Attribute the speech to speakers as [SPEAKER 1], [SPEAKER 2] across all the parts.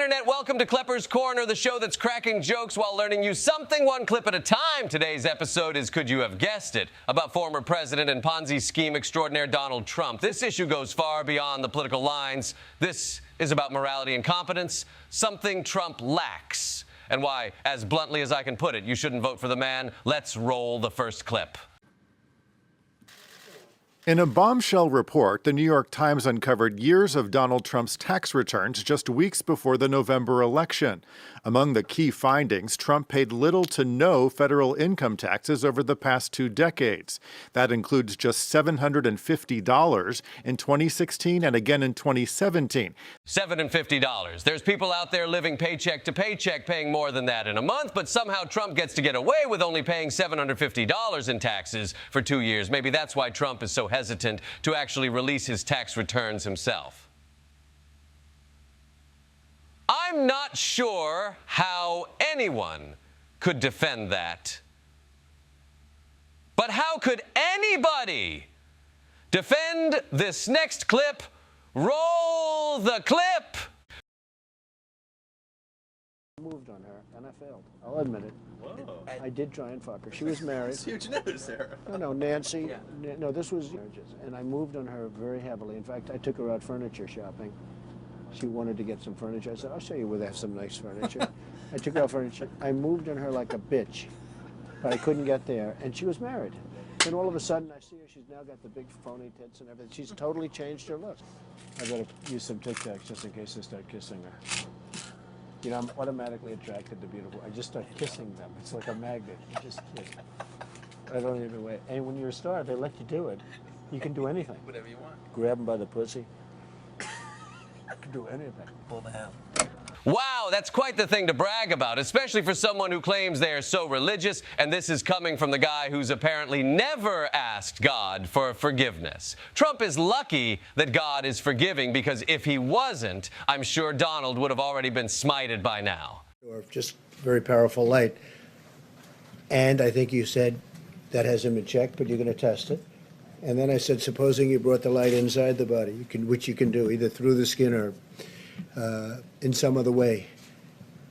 [SPEAKER 1] Internet. Welcome to Klepper's Corner, the show that's cracking jokes while learning you something one clip at a time. Today's episode is, could you have guessed it, about former president and Ponzi scheme extraordinaire Donald Trump. This issue goes far beyond the political lines. This is about morality and competence, something Trump lacks, and why, as bluntly as I can put it, you shouldn't vote for the man. Let's roll the first clip.
[SPEAKER 2] In a bombshell report, the New York Times uncovered years of Donald Trump's tax returns just weeks before the November election. Among the key findings, Trump paid little to no federal income taxes over the past 2 decades. That includes just $750 in 2016 and again in 2017.
[SPEAKER 1] $750. There's people out there living paycheck to paycheck paying more than that in a month, but somehow Trump gets to get away with only paying $750 in taxes for 2 years. Maybe that's why Trump is so hesitant to actually release his tax returns himself. I'm not sure how anyone could defend that. But how could anybody defend this next clip? Roll the clip!
[SPEAKER 3] I moved on her, and I failed. I'll admit it.
[SPEAKER 4] Whoa.
[SPEAKER 3] I did try and fuck her. She was married.
[SPEAKER 4] It's huge news, Sarah.
[SPEAKER 3] No, Nancy. Yeah. No, this was marriages. And I moved on her very heavily. In fact, I took her out furniture shopping. She wanted to get some furniture. I said, I'll show you where they have some nice furniture. I took her out furniture. I moved on her like a bitch, but I couldn't get there. And she was married. Then all of a sudden, I see her. She's now got the big phony tits and everything. She's totally changed her look. I better use some Tic Tacs just in case I start kissing her. You know, I'm automatically attracted to beautiful. I just start kissing them. It's like a magnet. You just kiss. I don't even wait. And when you're a star, they let you do it. You can do anything.
[SPEAKER 4] Whatever you want.
[SPEAKER 3] Grab them by the pussy. You can do anything.
[SPEAKER 4] Pull the ham.
[SPEAKER 1] Wow, that's quite the thing to brag about, especially for someone who claims they are so religious, and this is coming from the guy who's apparently never asked God for forgiveness. Trump is lucky that God is forgiving, because if he wasn't, I'm sure Donald would have already been smited by now.
[SPEAKER 3] Or just very powerful light. And I think you said that hasn't been checked, but you're going to test it. And then I said, supposing you brought the light inside the body, which you can do either through the skin or in some other way.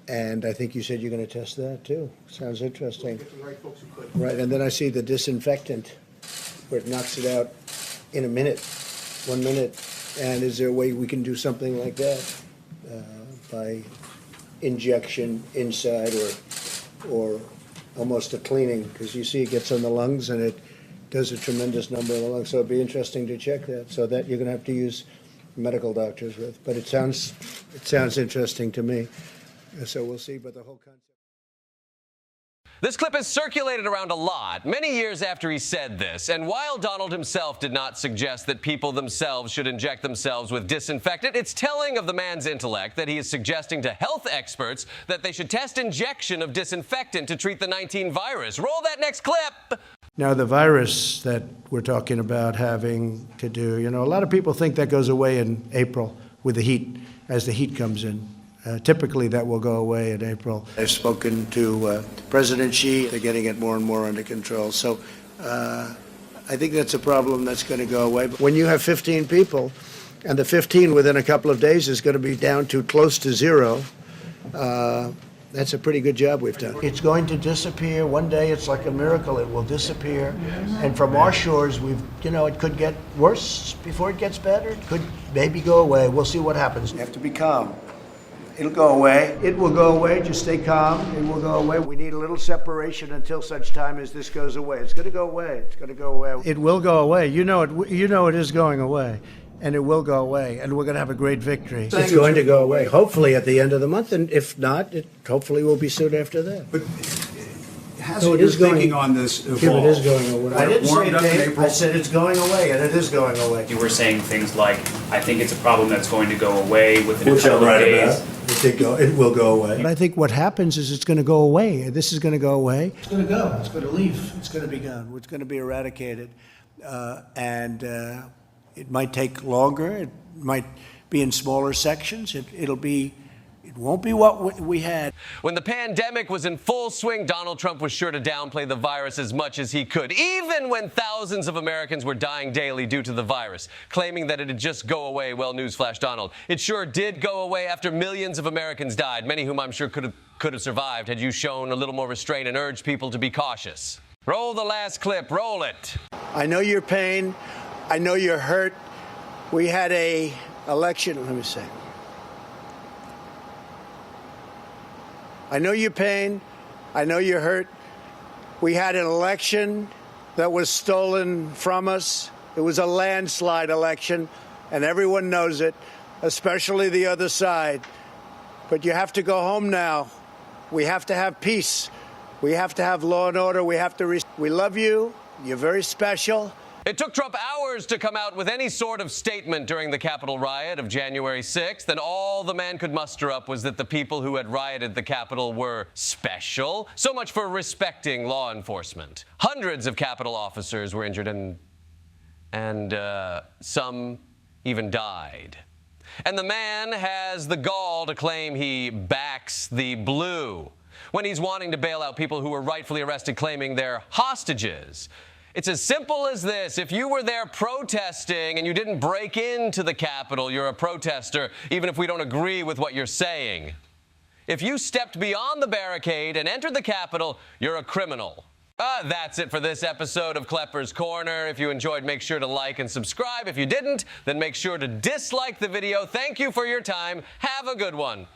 [SPEAKER 3] And I think you said you're going to test that too. Sounds interesting.
[SPEAKER 4] Get the right folks who could.
[SPEAKER 3] Right, and then I see the disinfectant where it knocks it out in a minute, 1 minute. And is there a way we can do something like that by injection inside or almost a cleaning? Because you see it gets on the lungs and it does a tremendous number of the lungs. So it'd be interesting to check that. So that you're going to have to use medical doctors with. But it sounds interesting to me. So we'll see. But the whole concept.
[SPEAKER 1] This clip has circulated around a lot, many years after he said this, and while Donald himself did not suggest that people themselves should inject themselves with disinfectant, it's telling of the man's intellect that he is suggesting to health experts that they should test injection of disinfectant to treat the 19 virus. Roll that next clip!
[SPEAKER 3] Now, the virus that we're talking about having to do, you know, a lot of people think that goes away in April with the heat, as the heat comes in. Typically, that will go away in April. I've spoken to President Xi. They're getting it more and more under control. So I think that's a problem that's going to go away. But when you have 15 people, and the 15 within a couple of days is going to be down to close to zero, that's a pretty good job we've done. It's going to disappear. One day, it's like a miracle. It will disappear. And from our shores, it could get worse before it gets better. It could maybe go away. We'll see what happens. You have to be calm. It'll go away. It will go away. Just stay calm. It will go away. We need a little separation until such time as this goes away. It's going to go away. It's going to go away. It will go away. You know it is going away. And it will go away, and we're going to have a great victory. It's going to go away, hopefully at the end of the month, and if not, it hopefully will be soon after that.
[SPEAKER 5] But hasn't your thinking on this evolved?
[SPEAKER 3] It is going away. I didn't say
[SPEAKER 5] Dave.
[SPEAKER 3] I said it's going away, and it is going away.
[SPEAKER 6] You were saying things like, I think it's a problem that's going to go away within a
[SPEAKER 3] Which I'm
[SPEAKER 6] couple of
[SPEAKER 3] right
[SPEAKER 6] days.
[SPEAKER 3] about. It will go away. But I think what happens is it's going to go away. This is going to go away. It's going to go. It's going to leave. It's going to be gone. It's going to be eradicated. It might take longer. It might be in smaller sections. It'll be It won't be what we had.
[SPEAKER 1] When the pandemic was in full swing, Donald Trump was sure to downplay the virus as much as he could, even when thousands of Americans were dying daily due to the virus, claiming that it'd just go away. Well, newsflash, Donald, it sure did go away after millions of Americans died, many whom I'm sure could have survived had you shown a little more restraint and urged people to be cautious. Roll the last clip. Roll it.
[SPEAKER 3] I know your pain. I know you're hurt. We had a election. Let me see. I know your pain. I know you're hurt. We had an election that was stolen from us. It was a landslide election, and everyone knows it, especially the other side. But you have to go home now. We have to have peace. We have to have law and order. We love you. You're very special.
[SPEAKER 1] It took Trump hours to come out with any sort of statement during the Capitol riot of January 6th, and all the man could muster up was that the people who had rioted the Capitol were special. So much for respecting law enforcement. Hundreds of Capitol officers were injured, and some even died. And the man has the gall to claim he backs the blue when he's wanting to bail out people who were rightfully arrested, claiming they're hostages. It's as simple as this. If you were there protesting and you didn't break into the Capitol, you're a protester, even if we don't agree with what you're saying. If you stepped beyond the barricade and entered the Capitol, you're a criminal. That's it for this episode of Klepper's Corner. If you enjoyed, make sure to like and subscribe. If you didn't, then make sure to dislike the video. Thank you for your time. Have a good one.